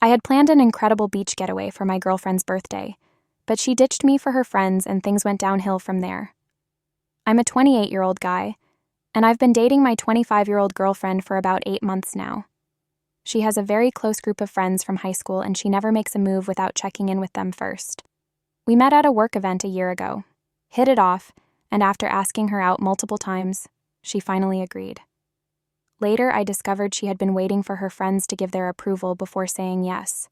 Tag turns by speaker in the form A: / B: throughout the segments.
A: I had planned an incredible beach getaway for my girlfriend's birthday, but she ditched me for her friends and things went downhill from there. I'm a 28-year-old guy, and I've been dating my 25-year-old girlfriend for about 8 months now. She has a very close group of friends from high school and she never makes a move without checking in with them first. We met at a work event a year ago, hit it off, and after asking her out multiple times, she finally agreed. Later, I discovered she had been waiting for her friends to give their approval before saying yes.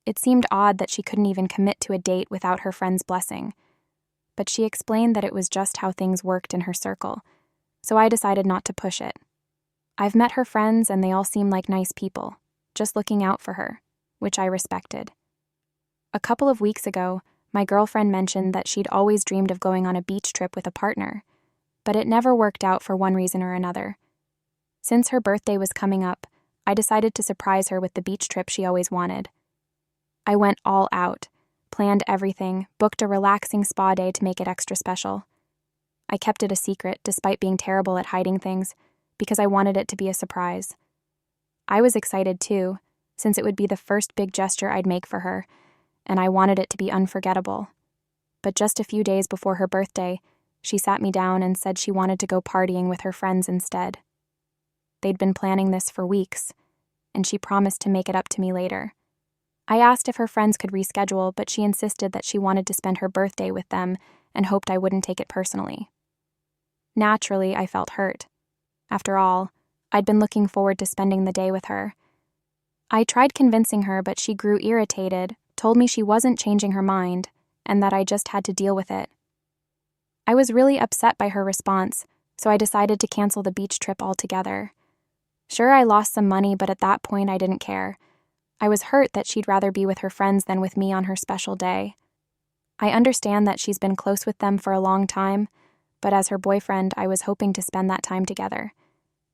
A: It seemed odd that she couldn't even commit to a date without her friends' blessing, but she explained that it was just how things worked in her circle, so I decided not to push it. I've met her friends and they all seem like nice people, just looking out for her, which I respected. A couple of weeks ago, my girlfriend mentioned that she'd always dreamed of going on a beach trip with a partner, but it never worked out for one reason or another. Since her birthday was coming up, I decided to surprise her with the beach trip she always wanted. I went all out, planned everything, booked a relaxing spa day to make it extra special. I kept it a secret, despite being terrible at hiding things, because I wanted it to be a surprise. I was excited too, since it would be the first big gesture I'd make for her, and I wanted it to be unforgettable. But just a few days before her birthday, she sat me down and said she wanted to go partying with her friends instead. They'd been planning this for weeks, and she promised to make it up to me later. I asked if her friends could reschedule, but she insisted that she wanted to spend her birthday with them and hoped I wouldn't take it personally. Naturally, I felt hurt. After all, I'd been looking forward to spending the day with her. I tried convincing her, but she grew irritated, told me she wasn't changing her mind, and that I just had to deal with it. I was really upset by her response, so I decided to cancel the beach trip altogether. Sure, I lost some money, but at that point I didn't care. I was hurt that she'd rather be with her friends than with me on her special day. I understand that she's been close with them for a long time, but as her boyfriend, I was hoping to spend that time together.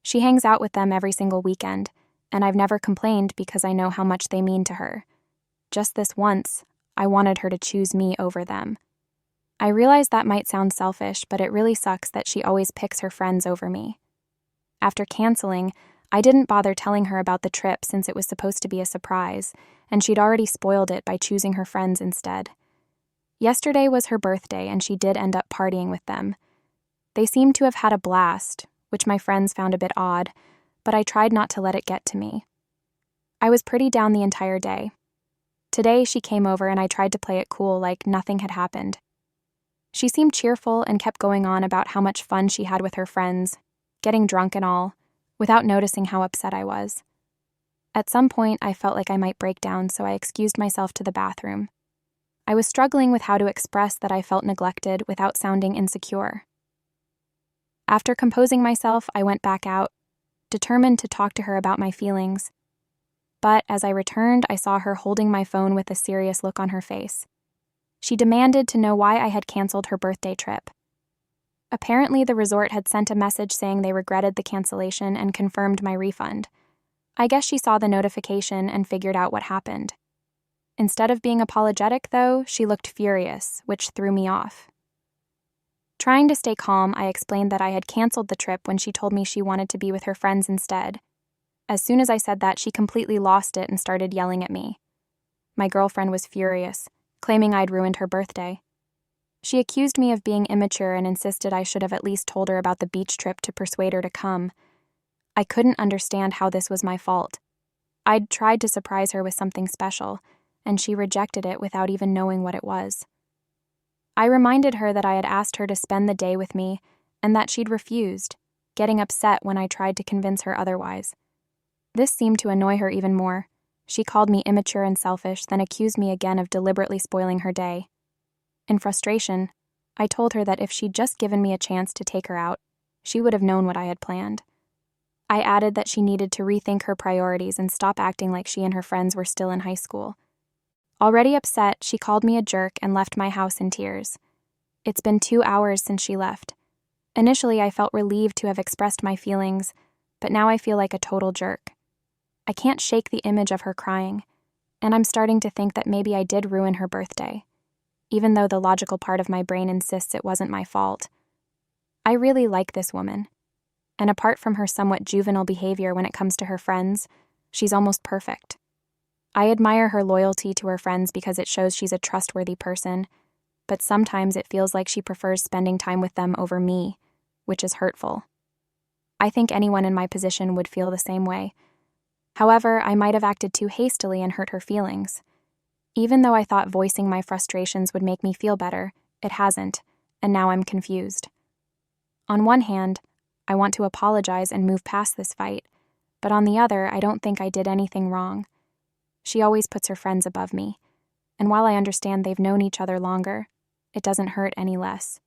A: She hangs out with them every single weekend, and I've never complained because I know how much they mean to her. Just this once, I wanted her to choose me over them. I realize that might sound selfish, but it really sucks that she always picks her friends over me. After canceling, I didn't bother telling her about the trip since it was supposed to be a surprise, and she'd already spoiled it by choosing her friends instead. Yesterday was her birthday, and she did end up partying with them. They seemed to have had a blast, which my friends found a bit odd, but I tried not to let it get to me. I was pretty down the entire day. Today, she came over and I tried to play it cool like nothing had happened. She seemed cheerful and kept going on about how much fun she had with her friends, getting drunk and all, without noticing how upset I was. At some point, I felt like I might break down, so I excused myself to the bathroom. I was struggling with how to express that I felt neglected without sounding insecure. After composing myself, I went back out, determined to talk to her about my feelings. But as I returned, I saw her holding my phone with a serious look on her face. She demanded to know why I had canceled her birthday trip. Apparently, the resort had sent a message saying they regretted the cancellation and confirmed my refund. I guess she saw the notification and figured out what happened. Instead of being apologetic, though, she looked furious, which threw me off. Trying to stay calm, I explained that I had canceled the trip when she told me she wanted to be with her friends instead. As soon as I said that, she completely lost it and started yelling at me. My girlfriend was furious, claiming I'd ruined her birthday. She accused me of being immature and insisted I should have at least told her about the beach trip to persuade her to come. I couldn't understand how this was my fault. I'd tried to surprise her with something special, and she rejected it without even knowing what it was. I reminded her that I had asked her to spend the day with me and that she'd refused, getting upset when I tried to convince her otherwise. This seemed to annoy her even more. She called me immature and selfish, then accused me again of deliberately spoiling her day. In frustration, I told her that if she'd just given me a chance to take her out, she would have known what I had planned. I added that she needed to rethink her priorities and stop acting like she and her friends were still in high school. Already upset, she called me a jerk and left my house in tears. It's been 2 hours since she left. Initially, I felt relieved to have expressed my feelings, but now I feel like a total jerk. I can't shake the image of her crying, and I'm starting to think that maybe I did ruin her birthday, even though the logical part of my brain insists it wasn't my fault. I really like this woman, and apart from her somewhat juvenile behavior when it comes to her friends, she's almost perfect. I admire her loyalty to her friends because it shows she's a trustworthy person, but sometimes it feels like she prefers spending time with them over me, which is hurtful. I think anyone in my position would feel the same way. However, I might have acted too hastily and hurt her feelings. Even though I thought voicing my frustrations would make me feel better, it hasn't, and now I'm confused. On one hand, I want to apologize and move past this fight, but on the other, I don't think I did anything wrong. She always puts her friends above me, and while I understand they've known each other longer, it doesn't hurt any less.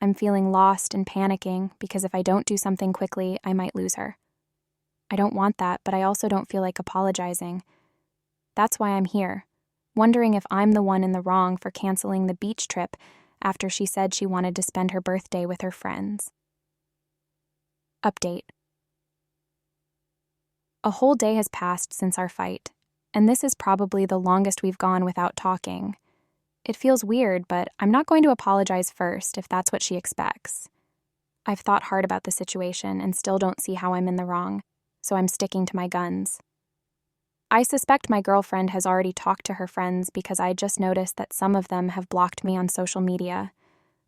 A: I'm feeling lost and panicking because if I don't do something quickly, I might lose her. I don't want that, but I also don't feel like apologizing. That's why I'm here, wondering if I'm the one in the wrong for canceling the beach trip after she said she wanted to spend her birthday with her friends. Update. A whole day has passed since our fight, and this is probably the longest we've gone without talking. It feels weird, but I'm not going to apologize first if that's what she expects. I've thought hard about the situation and still don't see how I'm in the wrong, so I'm sticking to my guns. I suspect my girlfriend has already talked to her friends because I just noticed that some of them have blocked me on social media.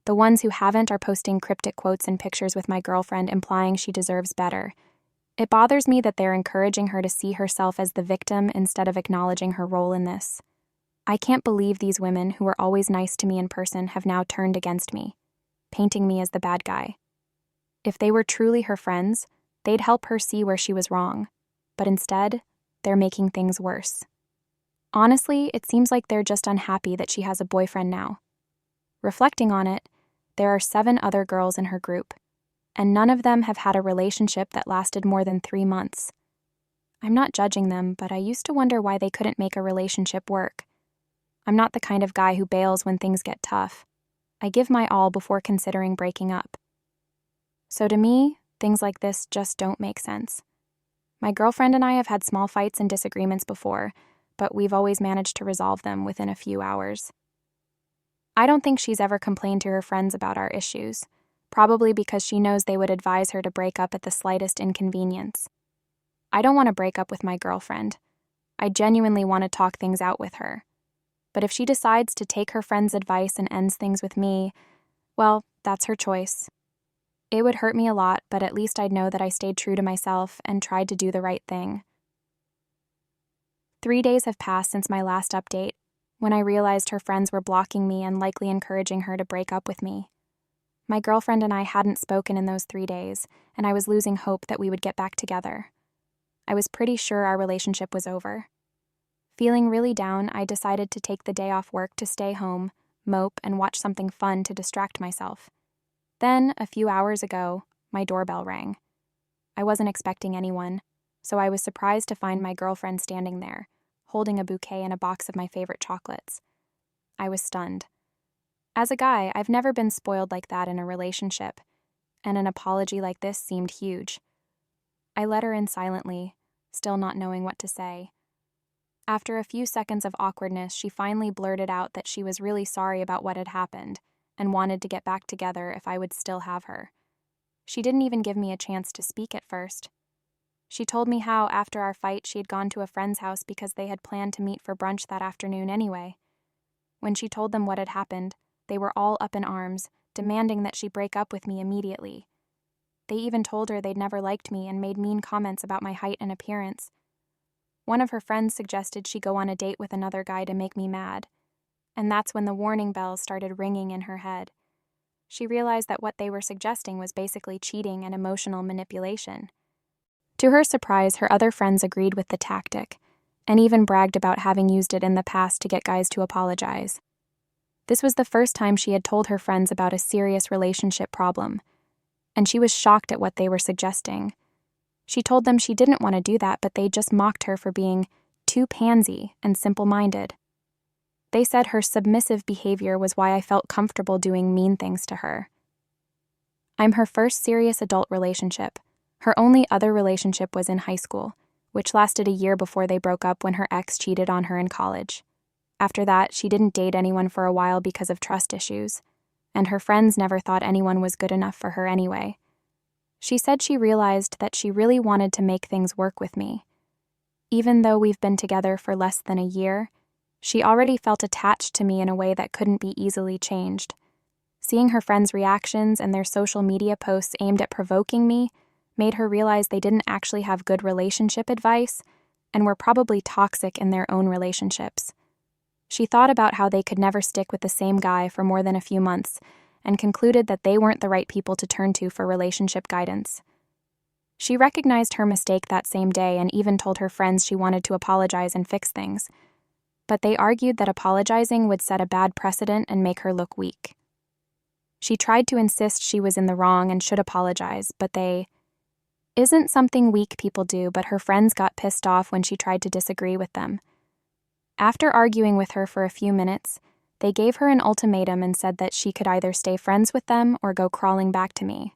A: The ones who haven't are posting cryptic quotes and pictures with my girlfriend implying she deserves better. It bothers me that they're encouraging her to see herself as the victim instead of acknowledging her role in this. I can't believe these women who were always nice to me in person have now turned against me, painting me as the bad guy. If they were truly her friends, they'd help her see where she was wrong, but instead, they're making things worse. Honestly, it seems like they're just unhappy that she has a boyfriend now. Reflecting on it, there are 7 other girls in her group, and none of them have had a relationship that lasted more than 3 months. I'm not judging them, but I used to wonder why they couldn't make a relationship work. I'm not the kind of guy who bails when things get tough. I give my all before considering breaking up. So to me, things like this just don't make sense. My girlfriend and I have had small fights and disagreements before, but we've always managed to resolve them within a few hours. I don't think she's ever complained to her friends about our issues, probably because she knows they would advise her to break up at the slightest inconvenience. I don't want to break up with my girlfriend. I genuinely want to talk things out with her. But if she decides to take her friend's advice and ends things with me, well, that's her choice. It would hurt me a lot, but at least I'd know that I stayed true to myself and tried to do the right thing. 3 days have passed since my last update, when I realized her friends were blocking me and likely encouraging her to break up with me. My girlfriend and I hadn't spoken in those 3 days, and I was losing hope that we would get back together. I was pretty sure our relationship was over. Feeling really down, I decided to take the day off work to stay home, mope, and watch something fun to distract myself. Then, a few hours ago, my doorbell rang. I wasn't expecting anyone, so I was surprised to find my girlfriend standing there, holding a bouquet and a box of my favorite chocolates. I was stunned. As a guy, I've never been spoiled like that in a relationship, and an apology like this seemed huge. I let her in silently, still not knowing what to say. After a few seconds of awkwardness, she finally blurted out that she was really sorry about what had happened and wanted to get back together if I would still have her. She didn't even give me a chance to speak at first. She told me how, after our fight, she had gone to a friend's house because they had planned to meet for brunch that afternoon anyway. When she told them what had happened, they were all up in arms, demanding that she break up with me immediately. They even told her they'd never liked me and made mean comments about my height and appearance. One of her friends suggested she go on a date with another guy to make me mad, and that's when the warning bells started ringing in her head. She realized that what they were suggesting was basically cheating and emotional manipulation. To her surprise, her other friends agreed with the tactic, and even bragged about having used it in the past to get guys to apologize. This was the first time she had told her friends about a serious relationship problem, and she was shocked at what they were suggesting. She told them she didn't want to do that, but they just mocked her for being too pansy and simple-minded. They said her submissive behavior was why I felt comfortable doing mean things to her. I'm her first serious adult relationship. Her only other relationship was in high school, which lasted a year before they broke up when her ex cheated on her in college. After that, she didn't date anyone for a while because of trust issues, and her friends never thought anyone was good enough for her anyway. She said she realized that she really wanted to make things work with me. Even though we've been together for less than a year, she already felt attached to me in a way that couldn't be easily changed. Seeing her friends' reactions and their social media posts aimed at provoking me made her realize they didn't actually have good relationship advice and were probably toxic in their own relationships. She thought about how they could never stick with the same guy for more than a few months and concluded that they weren't the right people to turn to for relationship guidance. She recognized her mistake that same day and even told her friends she wanted to apologize and fix things. But they argued that apologizing would set a bad precedent and make her look weak. She tried to insist she was in the wrong and should apologize, but isn't something weak people do, but her friends got pissed off when she tried to disagree with them. After arguing with her for a few minutes, they gave her an ultimatum and said that she could either stay friends with them or go crawling back to me.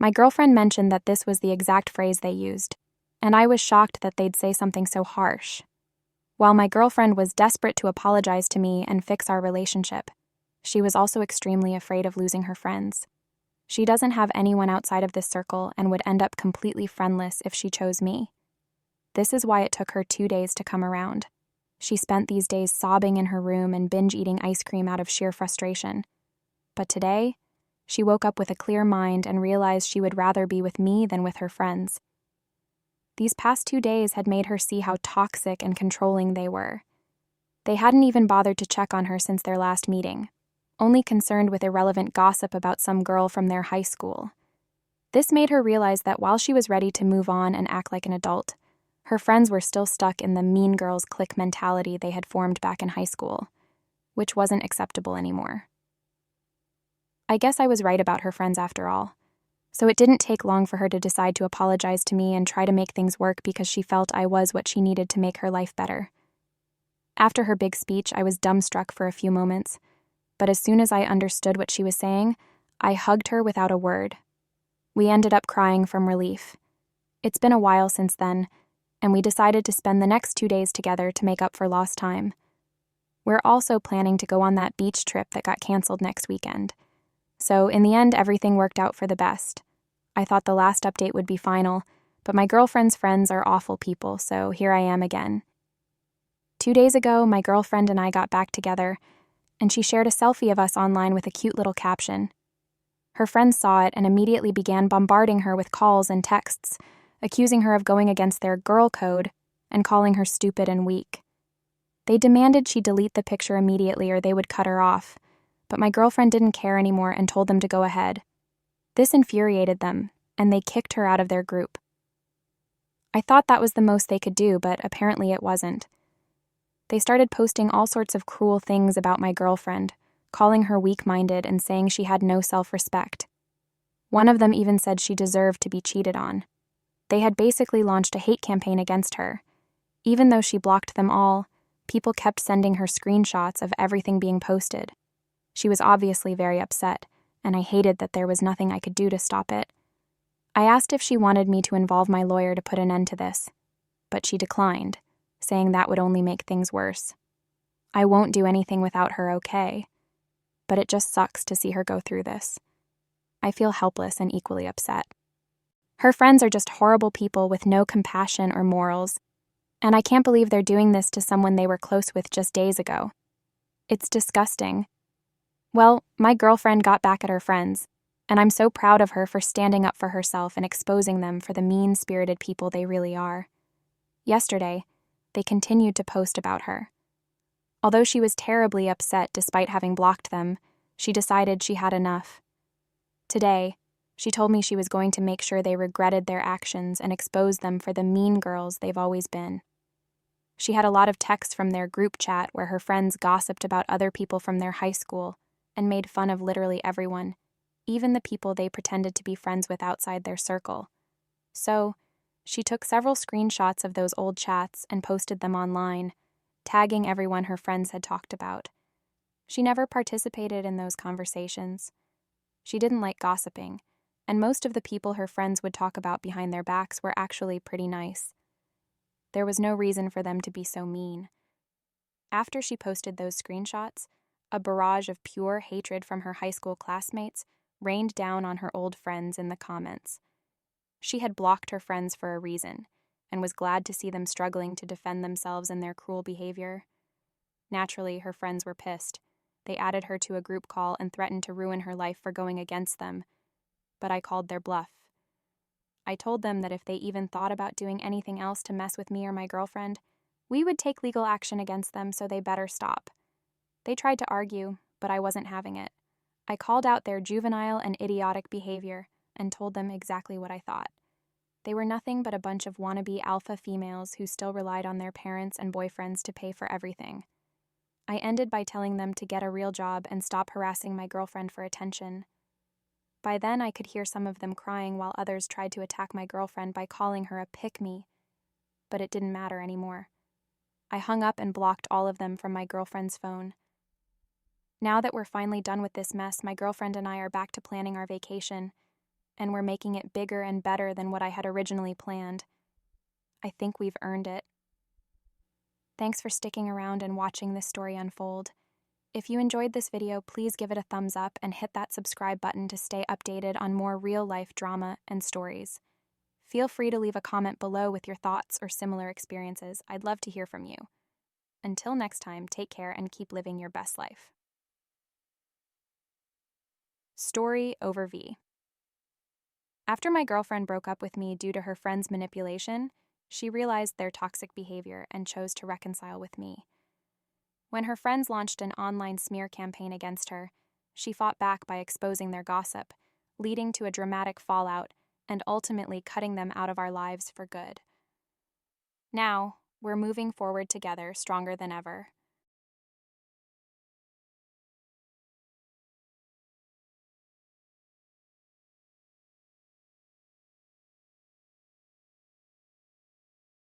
A: My girlfriend mentioned that this was the exact phrase they used, and I was shocked that they'd say something so harsh. While my girlfriend was desperate to apologize to me and fix our relationship, she was also extremely afraid of losing her friends. She doesn't have anyone outside of this circle and would end up completely friendless if she chose me. This is why it took her 2 days to come around. She spent these days sobbing in her room and binge-eating ice cream out of sheer frustration. But today, she woke up with a clear mind and realized she would rather be with me than with her friends. These past 2 days had made her see how toxic and controlling they were. They hadn't even bothered to check on her since their last meeting, only concerned with irrelevant gossip about some girl from their high school. This made her realize that while she was ready to move on and act like an adult, her friends were still stuck in the mean girls clique mentality they had formed back in high school, which wasn't acceptable anymore. I guess I was right about her friends after all, so it didn't take long for her to decide to apologize to me and try to make things work because she felt I was what she needed to make her life better. After her big speech, I was dumbstruck for a few moments, but as soon as I understood what she was saying, I hugged her without a word. We ended up crying from relief. It's been a while since then, and we decided to spend the next 2 days together to make up for lost time. We're also planning to go on that beach trip that got canceled next weekend. So in the end, everything worked out for the best. I thought the last update would be final, but my girlfriend's friends are awful people, so here I am again. 2 days ago, my girlfriend and I got back together, and she shared a selfie of us online with a cute little caption. Her friends saw it and immediately began bombarding her with calls and texts, accusing her of going against their girl code and calling her stupid and weak. They demanded she delete the picture immediately or they would cut her off, but my girlfriend didn't care anymore and told them to go ahead. This infuriated them, and they kicked her out of their group. I thought that was the most they could do, but apparently it wasn't. They started posting all sorts of cruel things about my girlfriend, calling her weak-minded and saying she had no self-respect. One of them even said she deserved to be cheated on. They had basically launched a hate campaign against her. Even though she blocked them all, people kept sending her screenshots of everything being posted. She was obviously very upset, and I hated that there was nothing I could do to stop it. I asked if she wanted me to involve my lawyer to put an end to this, but she declined, saying that would only make things worse. I won't do anything without her okay, but it just sucks to see her go through this. I feel helpless and equally upset. Her friends are just horrible people with no compassion or morals, and I can't believe they're doing this to someone they were close with just days ago. It's disgusting. Well, my girlfriend got back at her friends, and I'm so proud of her for standing up for herself and exposing them for the mean-spirited people they really are. Yesterday, they continued to post about her. Although she was terribly upset despite having blocked them, she decided she had enough. Today, she told me she was going to make sure they regretted their actions and expose them for the mean girls they've always been. She had a lot of texts from their group chat where her friends gossiped about other people from their high school and made fun of literally everyone, even the people they pretended to be friends with outside their circle. So, she took several screenshots of those old chats and posted them online, tagging everyone her friends had talked about. She never participated in those conversations. She didn't like gossiping, and most of the people her friends would talk about behind their backs were actually pretty nice. There was no reason for them to be so mean. After she posted those screenshots, a barrage of pure hatred from her high school classmates rained down on her old friends in the comments. She had blocked her friends for a reason, and was glad to see them struggling to defend themselves and their cruel behavior. Naturally, her friends were pissed. They added her to a group call and threatened to ruin her life for going against them. But I called their bluff. I told them that if they even thought about doing anything else to mess with me or my girlfriend, we would take legal action against them, so they better stop. They tried to argue, but I wasn't having it. I called out their juvenile and idiotic behavior and told them exactly what I thought. They were nothing but a bunch of wannabe alpha females who still relied on their parents and boyfriends to pay for everything. I ended by telling them to get a real job and stop harassing my girlfriend for attention. By then, I could hear some of them crying while others tried to attack my girlfriend by calling her a pick-me. But it didn't matter anymore. I hung up and blocked all of them from my girlfriend's phone. Now that we're finally done with this mess, my girlfriend and I are back to planning our vacation, and we're making it bigger and better than what I had originally planned. I think we've earned it. Thanks for sticking around and watching this story unfold. If you enjoyed this video, please give it a thumbs up and hit that subscribe button to stay updated on more real-life drama and stories. Feel free to leave a comment below with your thoughts or similar experiences. I'd love to hear from you. Until next time, take care and keep living your best life. Story over V. After my girlfriend broke up with me due to her friend's manipulation, she realized their toxic behavior and chose to reconcile with me. When her friends launched an online smear campaign against her, she fought back by exposing their gossip, leading to a dramatic fallout and ultimately cutting them out of our lives for good. Now, we're moving forward together, stronger than ever.